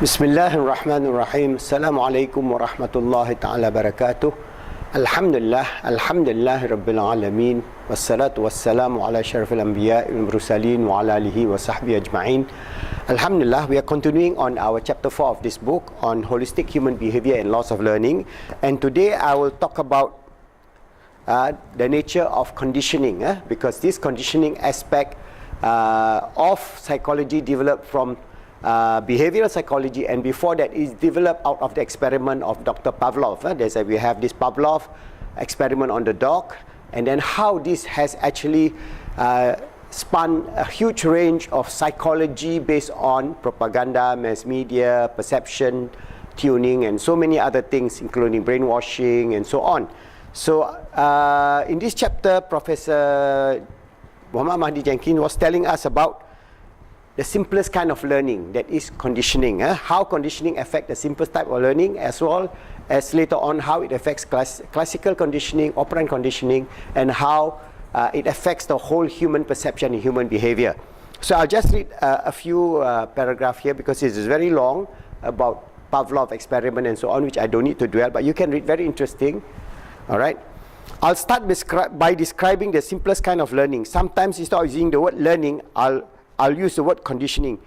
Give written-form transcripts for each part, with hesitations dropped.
Bismillahirrahmanirrahim. Assalamualaikum warahmatullahi ta'ala barakatuh. Alhamdulillah Rabbil Alamin. Wassalatu wassalamu ala syarafil anbiya wal mursalin wa ala alihi wa sahbihi ajma'in. Alhamdulillah, we are continuing on our chapter 4 of this book on holistic human behavior and laws of learning. And today I will talk about the nature of conditioning, because this conditioning aspect of psychology developed from behavioral psychology, and before that is developed out of the experiment of Dr. Pavlov. We have this Pavlov experiment on the dog, and then how this has actually spun a huge range of psychology based on propaganda, mass media, perception, tuning, and so many other things, including brainwashing and so on. So in this chapter, Professor Muhammad Mahdi Jenkins was telling us about the simplest kind of learning, that is conditioning. How conditioning affects the simplest type of learning, as well as later on how it affects classical conditioning, operant conditioning, and how it affects the whole human perception and human behavior. So I'll just read a few paragraphs here because it is very long about Pavlov experiment and so on, which I don't need to dwell, but you can read, very interesting. All right. I'll start by describing the simplest kind of learning. Sometimes instead of using the word learning, I'll use the word conditioning.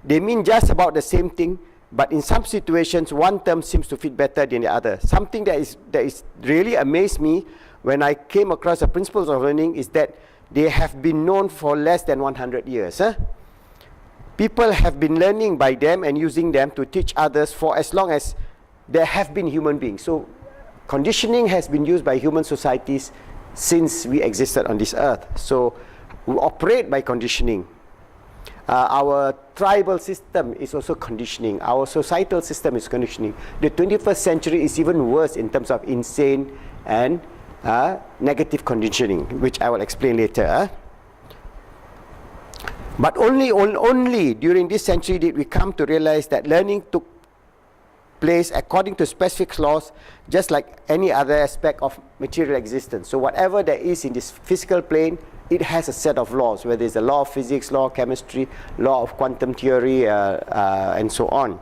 They mean just about the same thing, but in some situations, one term seems to fit better than the other. Something that is really amazed me when I came across the principles of learning is that they have been known for less than 100 years. People have been learning by them and using them to teach others for as long as there have been human beings. So conditioning has been used by human societies since we existed on this earth. So we operate by conditioning. Our tribal system is also conditioning. Our societal system is conditioning. The 21st century is even worse in terms of insane and negative conditioning, which I will explain later. But only during this century did we come to realize that learning took place according to specific laws, just like any other aspect of material existence. So whatever there is in this physical plane, it has a set of laws, whether it's the law of physics, law of chemistry, law of quantum theory, and so on.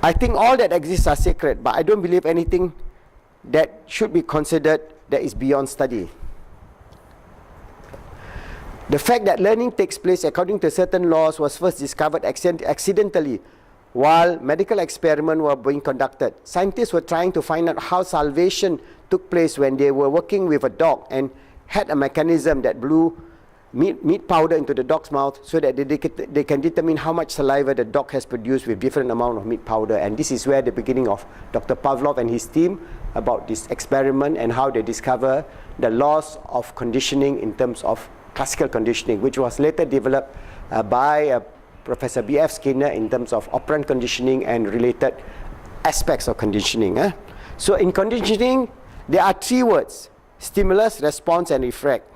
I think all that exists are sacred, but I don't believe anything that should be considered that is beyond study. The fact that learning takes place according to certain laws was first discovered accidentally while medical experiments were being conducted. Scientists were trying to find out how salvation took place when they were working with a dog and had a mechanism that blew meat powder into the dog's mouth so that they can determine how much saliva the dog has produced with different amount of meat powder. And this is where the beginning of Dr. Pavlov and his team about this experiment and how they discover the laws of conditioning in terms of classical conditioning, which was later developed by Professor B.F. Skinner in terms of operant conditioning and related aspects of conditioning. So in conditioning, there are three words: stimulus, response, and effect.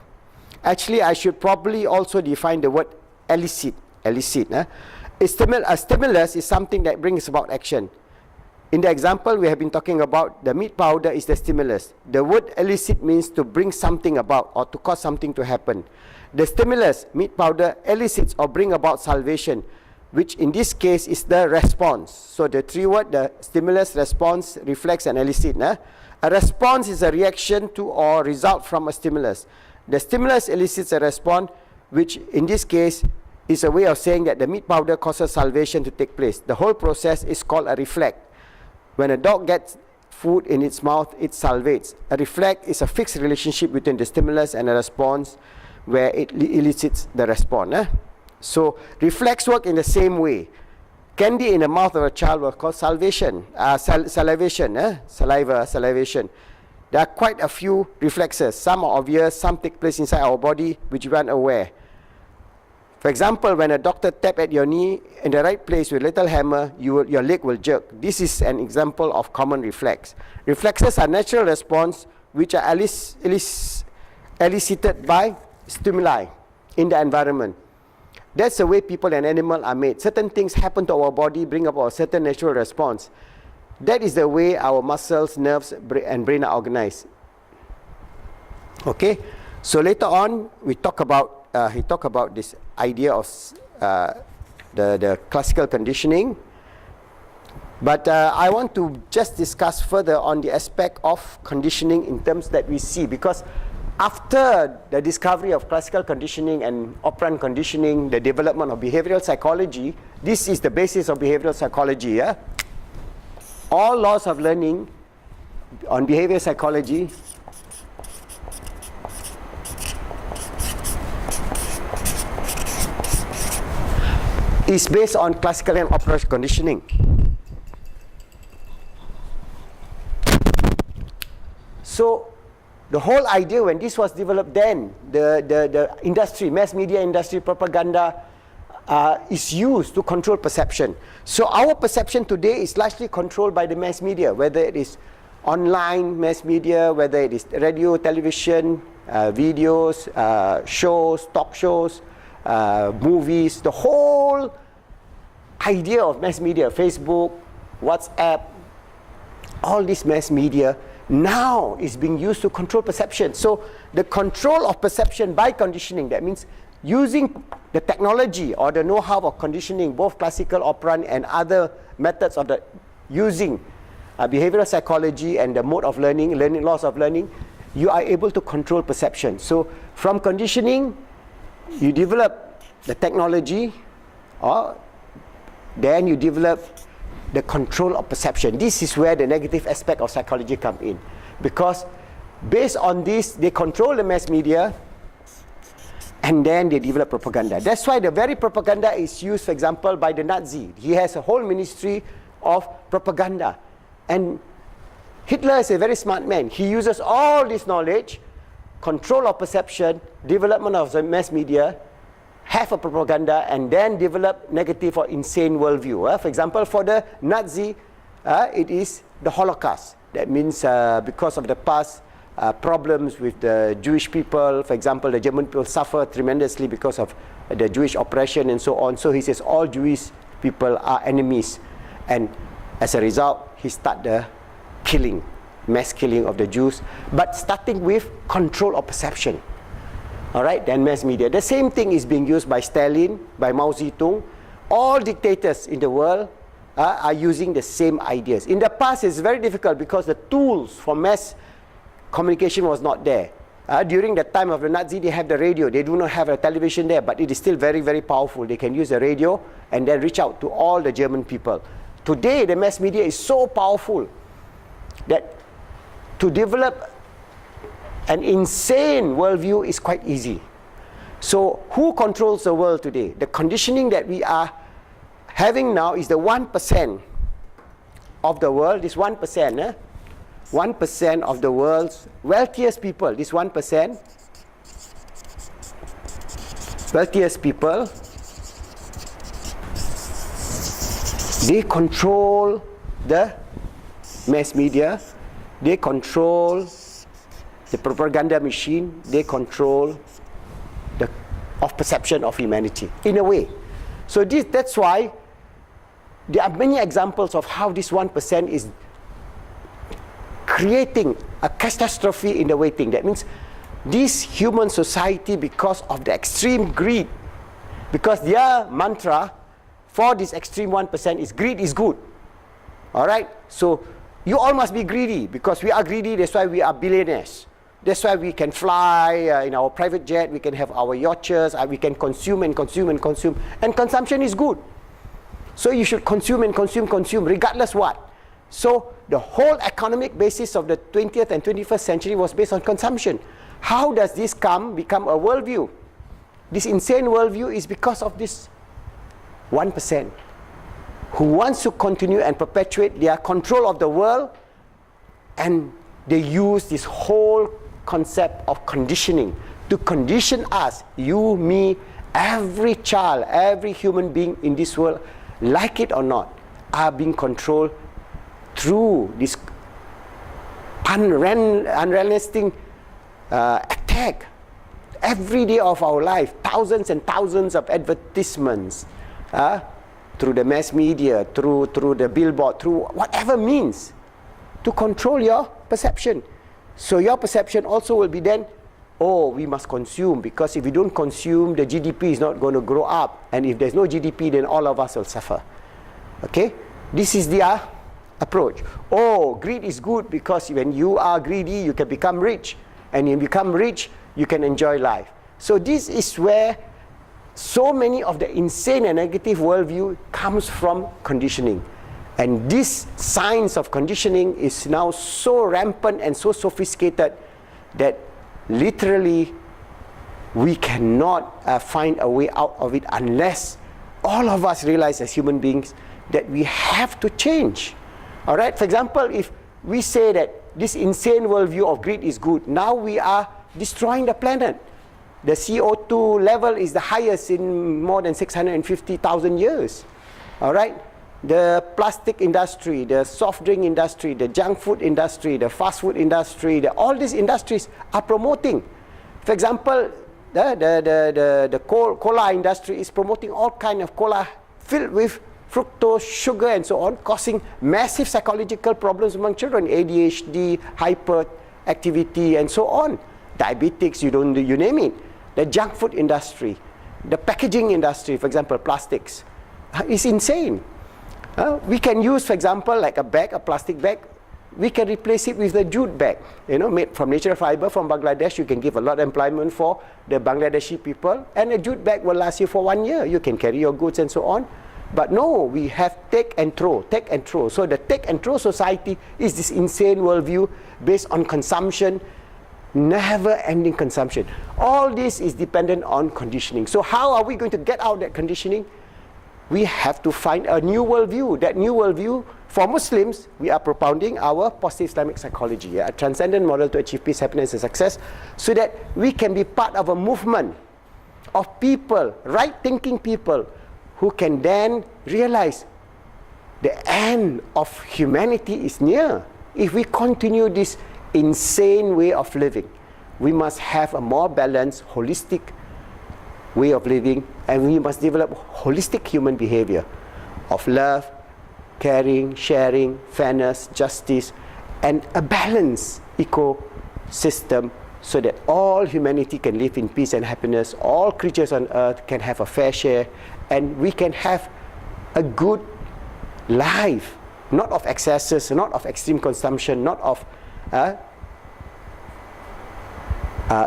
Actually, I should probably also define the word elicit. A stimulus is something that brings about action. In the example we have been talking about, the meat powder is the stimulus. The word elicit means to bring something about or to cause something to happen. The stimulus, meat powder, elicits or bring about salvation, which in this case is the response. So the three words, the stimulus, response, reflex, and elicit. A response is a reaction to or result from a stimulus. The stimulus elicits a response, which in this case is a way of saying that the meat powder causes salvation to take place. The whole process is called a reflex. When a dog gets food in its mouth, it salvates. A reflex is a fixed relationship between the stimulus and a response where it elicits the response. So reflex work in the same way. Candy in the mouth of a child will cause salivation. There are quite a few reflexes. Some are obvious, some take place inside our body which we aren't aware. For example, when a doctor taps at your knee in the right place with a little hammer, your leg will jerk. This is an example of common reflex. Reflexes are natural response which are elicited by stimuli in the environment. That's the way people and animals are made. Certain things happen to our body, bring about a certain natural response. That is the way our muscles, nerves, and brain are organized. Okay? So later on, he talked about this idea of the classical conditioning. But I want to just discuss further on the aspect of conditioning in terms that we see, because after the discovery of classical conditioning and operant conditioning, the development of behavioral psychology, this is the basis of behavioral psychology. Yeah? All laws of learning on behavior psychology is based on classical and operant conditioning. So the whole idea when this was developed then, the industry, mass media industry, propaganda is used to control perception. So our perception today is largely controlled by the mass media, whether it is online mass media, whether it is radio, television, videos, shows, talk shows, movies. The whole idea of mass media, Facebook, WhatsApp, all this mass media now is being used to control perception. So the control of perception by conditioning, that means using the technology or the know-how of conditioning, both classical, operant, and other methods of the using behavioral psychology and the mode of learning, laws of learning, you are able to control perception. So from conditioning, you develop the technology, or then you develop the control of perception. This is where the negative aspect of psychology come in, because based on this, they control the mass media, and then they develop propaganda. That's why the very propaganda is used, for example, by the Nazi. He has a whole ministry of propaganda. And Hitler is a very smart man. He uses all this knowledge, control of perception, development of the mass media, have a propaganda, and then develop negative or insane worldview. For example, for the Nazi, it is the Holocaust. That means because of the past problems with the Jewish people, for example, the German people suffer tremendously because of the Jewish oppression and so on. So he says all Jewish people are enemies. And as a result, he started the killing, mass killing of the Jews, but starting with control of perception. All right, then mass media. The same thing is being used by Stalin, by Mao Zedong. All dictators in the world are using the same ideas. In the past, it's very difficult because the tools for mass communication was not there. During the time of the Nazi, they have the radio. They do not have a television there, but it is still very, very powerful. They can use the radio and then reach out to all the German people. Today, the mass media is so powerful that to develop an insane worldview is quite easy. So who controls the world today? The conditioning that we are having now is the 1% of the world. This 1%, 1% of the world's wealthiest people. This 1% wealthiest people, they control the mass media, they control the propaganda machine, they control the perception of humanity, in a way. So that's why there are many examples of how this 1% is creating a catastrophe in the waiting. That means this human society, because of the extreme greed, because their mantra for this extreme 1% is greed is good. All right? So you all must be greedy, because we are greedy, that's why we are billionaires. That's why we can fly in our private jet, we can have our yachts, we can consume and consume and consume. And consumption is good. So you should consume and consume, regardless what. So the whole economic basis of the 20th and 21st century was based on consumption. How does this become a worldview? This insane worldview is because of this 1% who wants to continue and perpetuate their control of the world, and they use this whole concept of conditioning to condition us, you, me, every child, every human being in this world, like it or not, are being controlled through this unrelenting attack every day of our life. Thousands and thousands of advertisements through the mass media, through the billboard, through whatever means, to control your perception. So your perception also will be then oh, we must consume, because if we don't consume, the GDP is not going to grow up, and if there's no GDP, then all of us will suffer. Okay, this is their approach. Oh, greed is good because when you are greedy, you can become rich, and when you become rich, you can enjoy life. So this is where so many of the insane and negative worldview comes from conditioning. And this science of conditioning is now so rampant and so sophisticated that literally we cannot find a way out of it unless all of us realize as human beings that we have to change. All right, for example, if we say that this insane worldview of greed is good, now we are destroying the planet. The CO2 level is the highest in more than 650,000 years. All right, the plastic industry, the soft drink industry, the junk food industry, the fast food industry, all these industries are promoting. For example, the cola industry is promoting all kind of cola filled with fructose, sugar, and so on, causing massive psychological problems among children, ADHD, hyperactivity, and so on. Diabetics, you name it. The junk food industry, the packaging industry, for example, plastics, is insane. We can use, for example, like a plastic bag, we can replace it with a jute bag, made from natural fiber from Bangladesh. You can give a lot of employment for the Bangladeshi people, and a jute bag will last you for 1 year. You can carry your goods and so on. But no, we have take and throw. So the take and throw society is this insane worldview based on consumption, never-ending consumption. All this is dependent on conditioning. So how are we going to get out that conditioning? We have to find a new worldview. That new worldview, for Muslims, we are propounding our positive Islamic psychology, a transcendent model to achieve peace, happiness, and success, so that we can be part of a movement of people, right-thinking people, who can then realize the end of humanity is near. If we continue this insane way of living, we must have a more balanced, holistic way of living, and we must develop holistic human behavior of love, caring, sharing, fairness, justice, and a balanced ecosystem so that all humanity can live in peace and happiness, all creatures on earth can have a fair share, and we can have a good life, not of excesses, not of extreme consumption, not of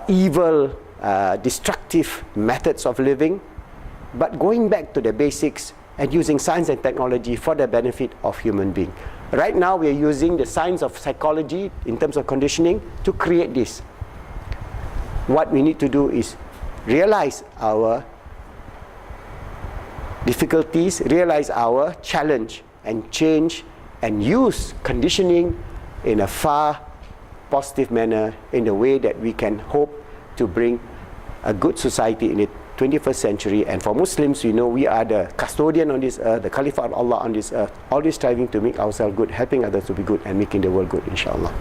evil, destructive methods of living, but going back to the basics and using science and technology for the benefit of human being. Right now we are using the science of psychology in terms of conditioning to create this. What we need to do is realize our difficulties, realize our challenge, and change and use conditioning in a far positive manner, in a way that we can hope to bring a good society in the 21st century. And for Muslims, we are the custodian on this earth, the Caliph of Allah on this earth, always striving to make ourselves good, helping others to be good, and making the world good, inshallah.